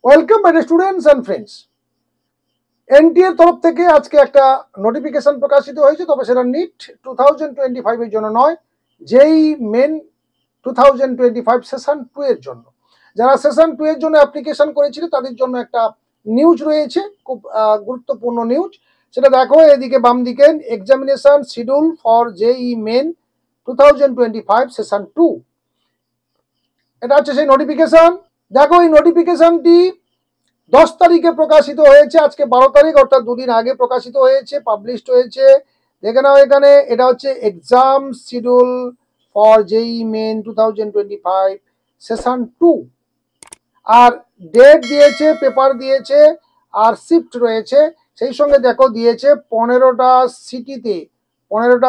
Welcome my students and friends. NTA এর তরফ থেকে আজকে একটা নোটিফিকেশন প্রকাশিত হয়েছে, তবে সেটা নিট 2025 এর জন্য নয়, যেই মেন 2025 সেশন 2 এর জন্য। যারা সেশন 2 এর জন্য অ্যাপ্লিকেশন করেছিল তাদের জন্য একটা নিউজ রয়েছে, খুব গুরুত্বপূর্ণ নিউজ। সেটা দেখো এদিকে বাম দিকে, examination schedule for JEE Main 2025 session 2। এটা হচ্ছে সেই নোটিফিকেশন। দেখো এই নোটিফিকেশনটি 10 তারিখে প্রকাশিত হয়েছে, আজকে 12 তারিখ, অর্থাৎ দুদিন আগে প্রকাশিত হয়েছে, পাবলিশড হয়েছে। দেখে নাও এখানে, এটা হচ্ছে exam schedule for JEE Main 2025 session 2। আর ডেট দিয়েছে, পেপার দিয়েছে, আর শিফট রয়েছে। সেই সঙ্গে দেখো দিয়েছে 15টা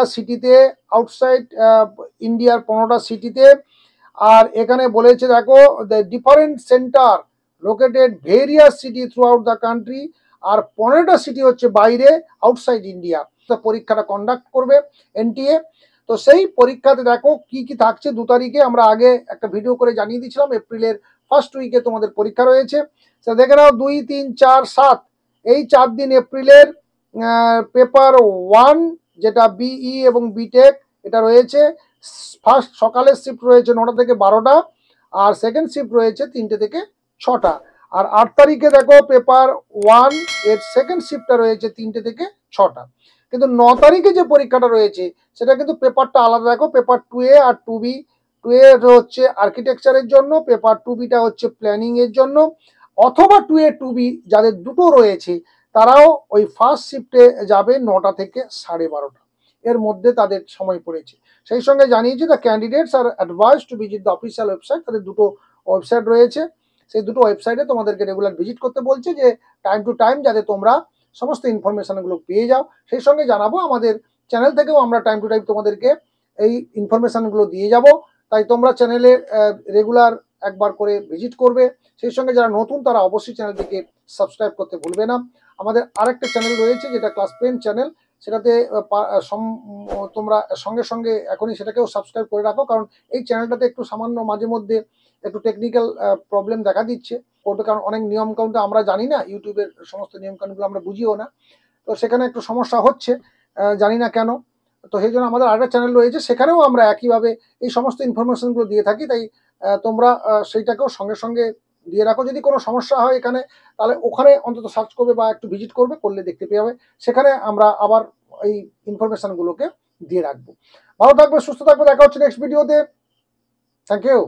সিটিতে আউটসাইড ইন্ডিয়ার 15টা সিটিতে। আর এখানে বলেছে দেখো, the different centre located various city throughout the country. আর 15টা সিটি হচ্ছে বাইরে, আউটসাইড ইন্ডিয়া। তো পরীক্ষাটা কন্ডাক্ট করবে এনটিএ। তো সেই পরীক্ষাতে দেখো কি কি থাকছে। 2 তারিখে আমরা আগে একটা ভিডিও করে জানিয়ে দিয়েছিলাম, এপ্রিলের ফার্স্ট উইকে তোমাদের পরীক্ষা রয়েছে। সেটা দেখে নাও, 2, 3, 4, 7 এই 4 দিন এপ্রিলের পেপার 1 যেটা বিই এবং বিটেক এটা রয়েছে। ফার্স্ট সকালের শিফট রয়েছে 9টা থেকে 12টা, আর সেকেন্ড শিফট রয়েছে 3টে থেকে 6টা। আর 8 তারিখে দেখো পেপার 1 এর সেকেন্ড শিফটটা রয়েছে 3টে থেকে 6টা। কিন্তু 9 তারিখে যে পরীক্ষাটা রয়েছে সেটা কিন্তু পেপারটা আলাদা। দেখো পেপার 2A আর 2B। 2A হচ্ছে আর্কিটেকচারের জন্য, পেপার 2Bটা হচ্ছে প্ল্যানিং এর জন্য। অথবা 2A 2B যাদের দুটো রয়েছে তারাও ওই ফার্স্ট শিফটে যাবে 9টা থেকে 12:30 এর মধ্যে তাদের সময় পড়েছে। সেই সঙ্গে জানিয়েছি the candidates are advice to visit the official website. তাদের দুটো ওয়েবসাইট রয়েছে, সেই দুটো ওয়েবসাইটে তোমাদেরকে রেগুলার ভিজিট করতে বলছে, যে টাইম টু টাইম যাতে তোমরা সমস্ত ইনফরমেশনগুলো পেয়ে যাও। সেই সঙ্গে জানাবো আমাদের চ্যানেল থেকেও আমরা টাইম টু টাইম তোমাদেরকে এই ইনফরমেশনগুলো দিয়ে যাব। তাই তোমরা চ্যানেলে রেগুলার একবার করে ভিজিট করবে। সেই সঙ্গে যারা নতুন তারা অবশ্যই চ্যানেলটিকে সাবস্ক্রাইব করতে ভুলবে না। আমাদের আরেকটা চ্যানেল রয়েছে যেটা ক্লাস 10 চ্যানেল, সেটাতে তোমরা সঙ্গে সঙ্গে এখনই সেটাকেও সাবস্ক্রাইব করে রাখো, কারণ এই চ্যানেলটাতে একটু সামান্য মাঝে মধ্যে একটু টেকনিক্যাল প্রবলেম দেখা দিচ্ছে করবে, কারণ অনেক নিয়মকানুন আমরা জানি না, ইউটিউবের সমস্ত নিয়মকানুনগুলো আমরা বুঝিও না। তো সেখানে একটু সমস্যা হচ্ছে, জানি না কেন। তো সেই জন্য আমাদের আরেকটা চ্যানেল রয়েছে, সেখানেও আমরা একইভাবে এই সমস্ত ইনফরমেশনগুলো দিয়ে থাকি। তাই তোমরা সেইটাকেও সঙ্গে সঙ্গে দিয়ে রাখো। যদি কোনো সমস্যা হয় এখানে, তাহলে ওখানে অন্তত সার্চ করবে বা একটু ভিজিট করবে, করলে দেখতে পেয়ে যাবে। সেখানে আমরা আবার এই ইনফরমেশনগুলোকে দিয়ে রাখবো। ভালো থাকবে, সুস্থ থাকবে, দেখা হচ্ছে নেক্সট ভিডিওতে। Thank you.